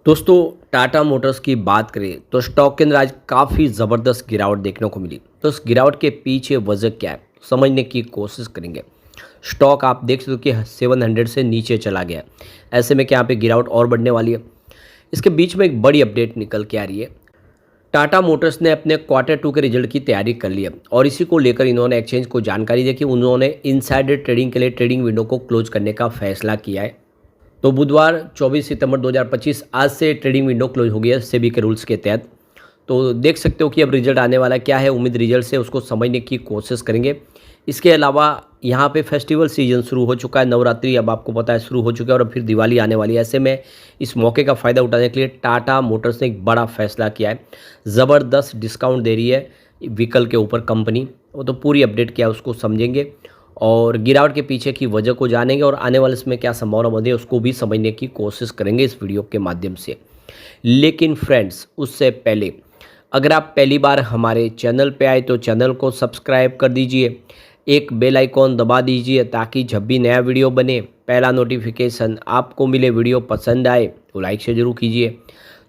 दोस्तों, टाटा मोटर्स की बात करें तो स्टॉक के अंदर आज काफ़ी ज़बरदस्त गिरावट देखने को मिली। तो इस गिरावट के पीछे वजह क्या है, समझने की कोशिश करेंगे। स्टॉक आप देख सकते हो कि 700 से नीचे चला गया है। ऐसे में क्या यहाँ पे गिरावट और बढ़ने वाली है। इसके बीच में एक बड़ी अपडेट निकल के आ रही है। टाटा मोटर्स ने अपने क्वार्टर 2 के रिजल्ट की तैयारी कर ली है और इसी को लेकर इन्होंने एक्सचेंज को जानकारी दी कि उन्होंने इनसाइडर ट्रेडिंग के लिए ट्रेडिंग विंडो को क्लोज करने का फैसला किया है। तो बुधवार 24 सितंबर 2025 आज से ट्रेडिंग विंडो क्लोज हो गई है सेबी के रूल्स के तहत। तो देख सकते हो कि अब रिजल्ट आने वाला क्या है, उम्मीद रिजल्ट से उसको समझने की कोशिश करेंगे। इसके अलावा यहाँ पे फेस्टिवल सीजन शुरू हो चुका है, नवरात्रि अब आपको पता है शुरू हो चुका है और फिर दिवाली आने वाली है। ऐसे में इस मौके का फ़ायदा उठाने के लिए टाटा मोटर्स ने एक बड़ा फैसला किया है। ज़बरदस्त डिस्काउंट दे रही है व्हीकल के ऊपर कंपनी। वो तो पूरी अपडेट क्या है उसको समझेंगे और गिरावट के पीछे की वजह को जानेंगे और आने वाले समय क्या संभावना बनी है उसको भी समझने की कोशिश करेंगे इस वीडियो के माध्यम से। लेकिन फ्रेंड्स, उससे पहले अगर आप पहली बार हमारे चैनल पे आए तो चैनल को सब्सक्राइब कर दीजिए, एक बेल आइकॉन दबा दीजिए ताकि जब भी नया वीडियो बने पहला नोटिफिकेशन आपको मिले। वीडियो पसंद आए तो लाइक से ज़रूर कीजिए।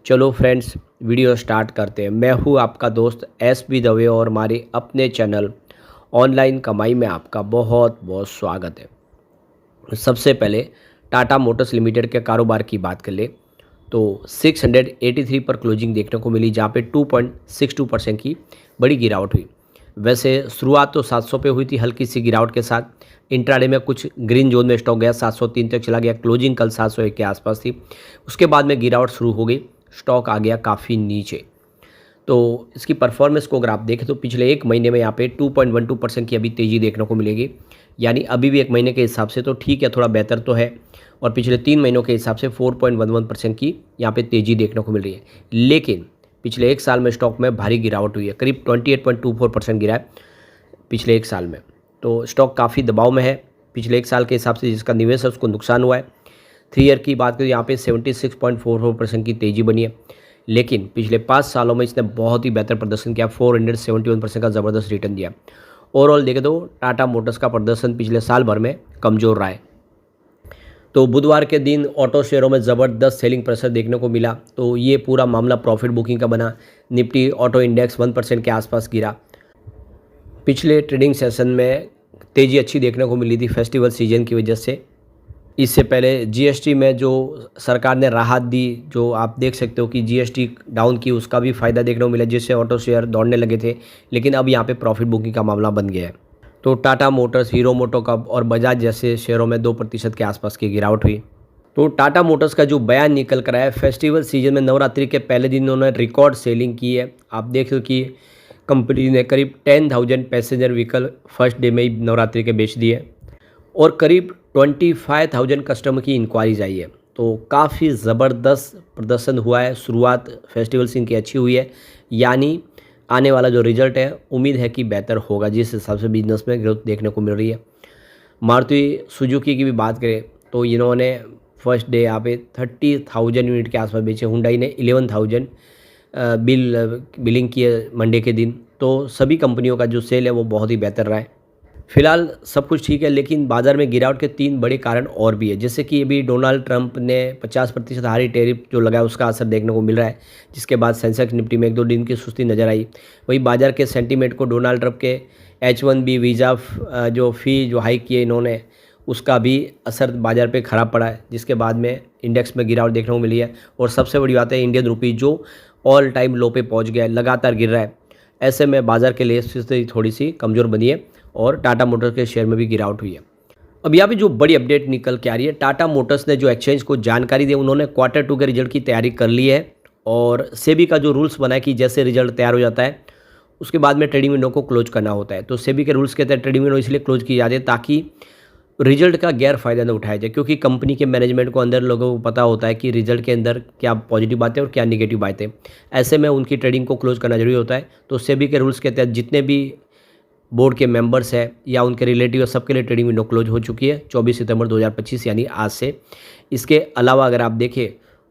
चलो फ्रेंड्स, वीडियो स्टार्ट करते हैं। मैं हूँ आपका दोस्त एस बी दवे और हमारे अपने चैनल ऑनलाइन कमाई में आपका बहुत बहुत स्वागत है। सबसे पहले टाटा मोटर्स लिमिटेड के कारोबार की बात कर ले तो 683 पर क्लोजिंग देखने को मिली, जहाँ पे 2.62% की बड़ी गिरावट हुई। वैसे शुरुआत तो 700 पे हुई थी हल्की सी गिरावट के साथ। इंट्राडे में कुछ ग्रीन जोन में स्टॉक गया, 703 तक चला गया। क्लोजिंग कल 701 के आसपास थी। उसके बाद में गिरावट शुरू हो गई, स्टॉक आ गया काफ़ी नीचे। तो इसकी परफॉर्मेंस को अगर आप देखें तो पिछले एक महीने में यहाँ पे 2.12% की अभी तेज़ी देखने को मिलेगी। यानी अभी भी एक महीने के हिसाब से तो ठीक है, थोड़ा बेहतर तो है। और पिछले 3 महीनों के हिसाब से 4.11% की यहाँ पे तेज़ी देखने को मिल रही है। लेकिन पिछले एक साल में स्टॉक में भारी गिरावट हुई है, करीब 28.24% गिरा है पिछले एक साल में। तो स्टॉक काफ़ी दबाव में है पिछले एक साल के हिसाब से। जिसका निवेश है उसको नुकसान हुआ है। 3 ईयर की बात करें यहाँ पे 76.44% की तेज़ी बनी है। लेकिन पिछले 5 सालों में इसने बहुत ही बेहतर प्रदर्शन किया, 471% का ज़बरदस्त रिटर्न दिया। ओवरऑल देखें तो टाटा मोटर्स का प्रदर्शन पिछले साल भर में कमज़ोर रहा है। तो बुधवार के दिन ऑटो शेयरों में ज़बरदस्त सेलिंग प्रेशर देखने को मिला। तो ये पूरा मामला प्रॉफिट बुकिंग का बना। निफ्टी ऑटो इंडेक्स 1% के आसपास गिरा। पिछले ट्रेडिंग सेशन में तेज़ी अच्छी देखने को मिली थी फेस्टिवल सीजन की वजह से। इससे पहले जीएसटी में जो सरकार ने राहत दी, जो आप देख सकते हो कि जीएसटी डाउन की, उसका भी फ़ायदा देखने को मिला, जिससे ऑटो शेयर दौड़ने लगे थे। लेकिन अब यहाँ पे प्रॉफिट बुकिंग का मामला बन गया है। तो टाटा मोटर्स, हीरो मोटोकॉर्प और बजाज जैसे शेयरों में 2% के आसपास की गिरावट हुई। तो टाटा मोटर्स का जो बयान निकल कर आया है, फेस्टिवल सीजन में नवरात्रि के पहले दिन उन्होंने रिकॉर्ड सेलिंग की है। आप देख लो कि कंपनी ने करीब 10,000 पैसेंजर व्हीकल फर्स्ट डे में ही नवरात्रि के बेच दिए और करीब 25,000 कस्टमर की इंक्वायरीज आई है। तो काफ़ी ज़बरदस्त प्रदर्शन हुआ है। शुरुआत फेस्टिवल सीजन की अच्छी हुई है। यानी आने वाला जो रिजल्ट है उम्मीद है कि बेहतर होगा, जिस हिसाब से बिजनेस में ग्रोथ देखने को मिल रही है। मारुति सुजुकी की भी बात करें तो इन्होंने फर्स्ट डे यहाँ पे 30,000 यूनिट के आसपास बेचे। हुंडई ने 11,000 बिलिंग की है मंडे के दिन। तो सभी कंपनियों का जो सेल है वो बहुत ही बेहतर रहा है। फिलहाल सब कुछ ठीक है, लेकिन बाजार में गिरावट के 3 बड़े कारण और भी है। जैसे कि अभी डोनाल्ड ट्रंप ने 50% हारी टैरिफ जो लगाया उसका असर देखने को मिल रहा है, जिसके बाद सेंसेक्स निफ्टी में 1-2 दिन की सुस्ती नजर आई। वही बाजार के सेंटीमेंट को डोनाल्ड ट्रंप के H-1B वीज़ा जो फ़ी जो हाइक किए इन्होंने, उसका भी असर बाजार पे खराब पड़ा है, जिसके बाद में इंडेक्स में गिरावट देखने को मिली है। और सबसे बड़ी बात है इंडियन रुपी जो ऑल टाइम लो पे पहुंच गया है, लगातार गिर रहा है। ऐसे में बाजार के लिए स्थिति थोड़ी सी कमज़ोर बनी है और टाटा मोटर्स के शेयर में भी गिरावट हुई है। अब यहाँ पे जो बड़ी अपडेट निकल के आ रही है, टाटा मोटर्स ने जो एक्सचेंज को जानकारी दी, उन्होंने क्वार्टर 2 के रिजल्ट की तैयारी कर ली है और सेबी का जो रूल्स बना है कि जैसे रिजल्ट तैयार हो जाता है उसके बाद में ट्रेडिंग विंडो को क्लोज करना होता है। तो सेबी के रूल्स के तहत ट्रेडिंग विंडो इसलिए क्लोज की जाती है ताकि रिजल्ट का गैर फायदा न उठाया जाए, क्योंकि कंपनी के मैनेजमेंट को अंदर लोगों को पता होता है कि रिजल्ट के अंदर क्या पॉजिटिव बातें और क्या नेगेटिव बातें। ऐसे में उनकी ट्रेडिंग को क्लोज करना जरूरी होता है। तो सेबी के रूल्स के तहत जितने भी बोर्ड के मेंबर्स हैं या उनके रिलेटिव, सबके लिए ट्रेडिंग विंडो क्लोज हो चुकी है 24 सितंबर 2025 यानी आज से। इसके अलावा अगर आप देखें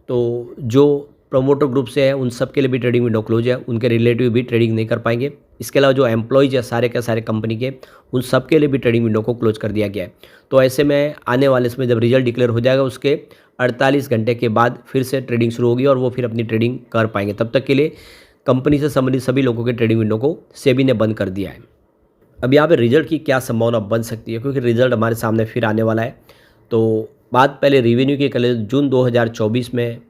तो जो प्रोमोटर ग्रुप से है उन सब के लिए भी ट्रेडिंग विंडो क्लोज है, उनके रिलेटिव भी ट्रेडिंग नहीं कर पाएंगे। इसके अलावा जो एम्प्लॉयज़ है सारे के सारे कंपनी के, उन सब के लिए भी ट्रेडिंग विंडो को क्लोज कर दिया गया है। तो ऐसे में आने वाले समय जब रिजल्ट डिक्लेयर हो जाएगा उसके 48 घंटे के बाद फिर से ट्रेडिंग शुरू होगी और वो फिर अपनी ट्रेडिंग कर पाएंगे। तब तक के लिए कंपनी से संबंधित सभी लोगों के ट्रेडिंग विंडो को सेबी ने बंद कर दिया है। अब यहाँ पे रिजल्ट की क्या संभावना बन सकती है, क्योंकि रिजल्ट हमारे सामने फिर आने वाला है। तो बात पहले रेवेन्यू की कर ले। जून 2024 में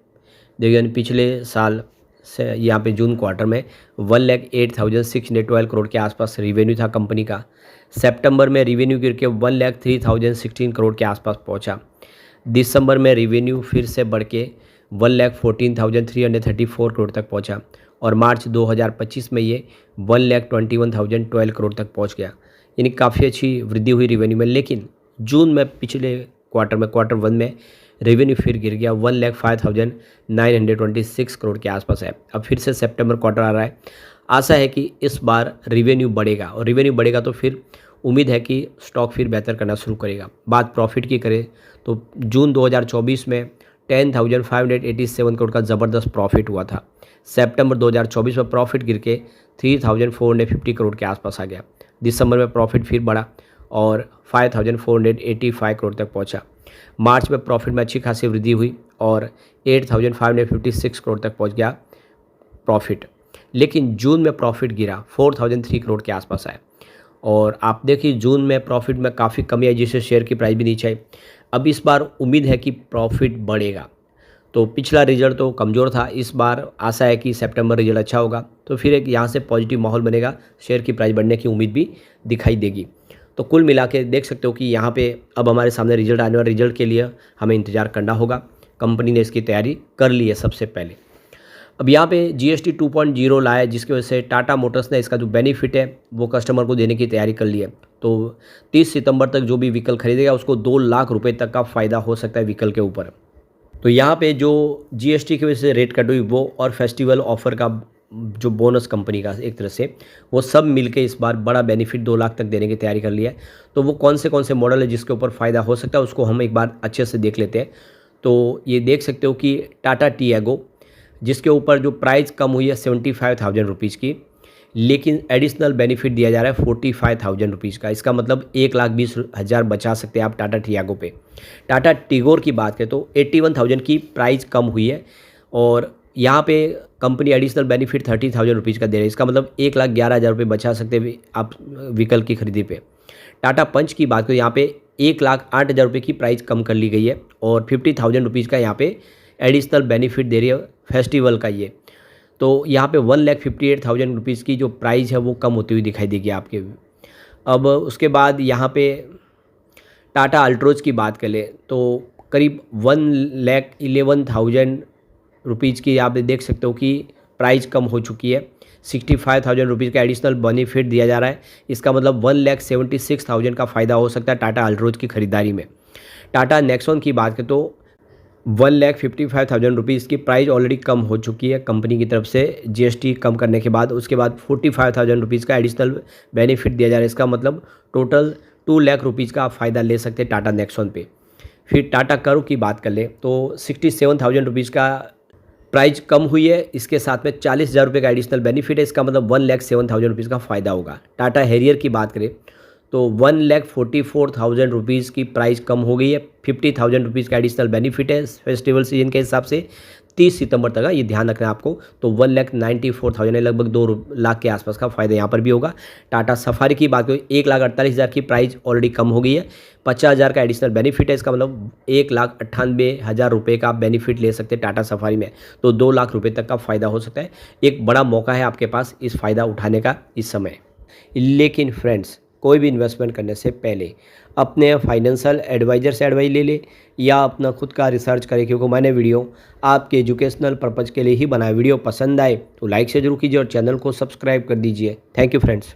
देखिए पिछले साल से यहाँ पे जून क्वार्टर में 1,08,612 करोड़ के आसपास रेवेन्यू था कंपनी का। सितंबर में रेवेन्यू गिर के 1,03,016 करोड़ के आसपास पहुँचा। दिसंबर में रेवेन्यू फिर से बढ़ के 1,14,334 करोड़ तक पहुँचा और मार्च 2025 में ये 1,21,012 करोड़ तक पहुँच गया। यानी काफ़ी अच्छी वृद्धि हुई रेवेन्यू में। लेकिन जून में पिछले क्वार्टर 1 में रेवेन्यू फिर गिर गया, 1,05,926 करोड़ के आसपास है। अब फिर से सितंबर क्वार्टर आ रहा है। आशा है कि इस बार रेवेन्यू बढ़ेगा और रेवेन्यू बढ़ेगा तो फिर उम्मीद है कि स्टॉक फिर बेहतर करना शुरू करेगा। बात प्रॉफिट की करें तो जून 2024 में 10,587 करोड़ का ज़बरदस्त प्रॉफिट हुआ था। सितंबर 2024 में प्रॉफिट गिर के 3,450 करोड़ के आसपास आ गया। दिसंबर में प्रॉफिट फिर बढ़ा और 5,485 करोड़ तक पहुंचा। मार्च में प्रॉफिट में अच्छी खासी वृद्धि हुई और 8,556 करोड़ तक पहुंच गया प्रॉफिट। लेकिन जून में प्रॉफिट गिरा, 4,003 करोड़ के आसपास आया। और आप देखिए जून में प्रॉफिट में काफ़ी कमी आई, जिससे शेयर की प्राइस भी नीचे आई। अब इस बार उम्मीद है कि प्रॉफिट बढ़ेगा। तो पिछला रिजल्ट तो कमज़ोर था, इस बार आशा है कि सितंबर रिजल्ट अच्छा होगा तो फिर एक यहाँ से पॉजिटिव माहौल बनेगा, शेयर की प्राइस बढ़ने की उम्मीद भी दिखाई देगी। तो कुल मिला के देख सकते हो कि यहाँ पे अब हमारे सामने रिजल्ट आने वाले, रिजल्ट के लिए हमें इंतज़ार करना होगा। कंपनी ने इसकी तैयारी कर ली है सबसे पहले। अब यहाँ पे GST 2.0 लाया है, जिसकी वजह से टाटा मोटर्स ने इसका जो बेनिफिट है वो कस्टमर को देने की तैयारी कर ली है। तो 30 सितंबर तक जो भी व्हीकल खरीदेगा उसको 2 लाख रुपए तक का फ़ायदा हो सकता है व्हीकल के ऊपर। तो यहाँ पे जो GST की वजह से रेट कट हुई वो और फेस्टिवल ऑफर का जो बोनस कंपनी का एक तरह से वो सब मिलके इस बार बड़ा बेनिफिट 2 लाख तक देने की तैयारी कर लिया है। तो वो कौन से मॉडल है जिसके ऊपर फ़ायदा हो सकता है उसको हम एक बार अच्छे से देख लेते हैं। तो ये देख सकते हो कि टाटा टियागो, जिसके ऊपर जो प्राइस कम हुई है 75,000 रुपीज़ की, लेकिन एडिशनल बेनिफिट दिया जा रहा है 45,000 रुपीज़ का। इसका मतलब 1,20,000 बचा सकते हैं आप टाटा टियागो पे। टाटा टिगोर की बात करें तो 81,000 की प्राइस कम हुई है और यहाँ पे कंपनी एडिशनल बेनिफिट 30,000 रुपीज़ का दे रही है। इसका मतलब 1,11,000 रुपये बचा सकते हैं आप व्हीकल की खरीदी पे। टाटा पंच की बात करें यहाँ पे 1,08,000 रुपये की प्राइस कम कर ली गई है और 50,000 रुपीज़ का यहाँ पे एडिशनल बेनिफिट दे रही है फेस्टिवल का ये। तो यहाँ पे 1,58,000 रुपीज़ की जो प्राइस है वो कम होती हुई दिखाई देगी आपके। अब उसके बाद यहाँ पे टाटा अल्ट्रोज की बात करें तो करीब 1,11,000 रुपीज़ की आप देख सकते हो कि प्राइस कम हो चुकी है। 65,000 रुपीज़ का एडिशनल बेनिफिट दिया जा रहा है। इसका मतलब 1,76,000 का फ़ायदा हो सकता है टाटा अल्ट्रोज की खरीदारी में। टाटा नेक्सॉन की बात करें तो 1,55,000 रुपीज़ की प्राइस ऑलरेडी कम हो चुकी है कंपनी की तरफ से GST कम करने के बाद। उसके बाद 45,000 रुपीज़ का एडिशनल बेनिफिट दिया जा रहा है। इसका मतलब टोटल 2 लाख रुपीज़ का आप फ़ायदा ले सकते हैं टाटा नेक्सॉन पे। फिर टाटा कर्व की बात कर ले तो 67,000 रुपीज़ का प्राइस कम हुई है, इसके साथ में 40,000 रुपये का एडिशनल बेनिफिट है। इसका मतलब 1,07,000 रुपीज़ का फ़ायदा होगा। टाटा हैरियर की बात करें तो 1,44,000 रुपीज़ की प्राइस कम हो गई है। 50,000 रुपीज़ का एडिशनल बेनिफिट है फेस्टिवल सीजन के हिसाब से 30 सितंबर तक का, ये ध्यान रखना है आपको। तो 1,94,000 लगभग 2 लाख के आसपास का फ़ायदा यहाँ पर भी होगा। टाटा सफारी की बात करें 1,48,000 की प्राइस ऑलरेडी कम हो गई है। 50,000 का एडिशनल बेनिफिट है। इसका मतलब 1,98,000 रुपये का आप बेनिफिट ले सकते हैं टाटा सफारी में। तो 2 लाख रुपये तक का फ़ायदा हो सकता है। एक बड़ा मौका है आपके पास इस फ़ायदा उठाने का इस समय। लेकिन फ्रेंड्स, कोई भी इन्वेस्टमेंट करने से पहले अपने फाइनेंशियल एडवाइज़र से एडवाइस ले ले या अपना खुद का रिसर्च करें, क्योंकि मैंने वीडियो आपके एजुकेशनल पर्पज़ के लिए ही बनाया। वीडियो पसंद आए तो लाइक से जरूर कीजिए और चैनल को सब्सक्राइब कर दीजिए। Thank you friends.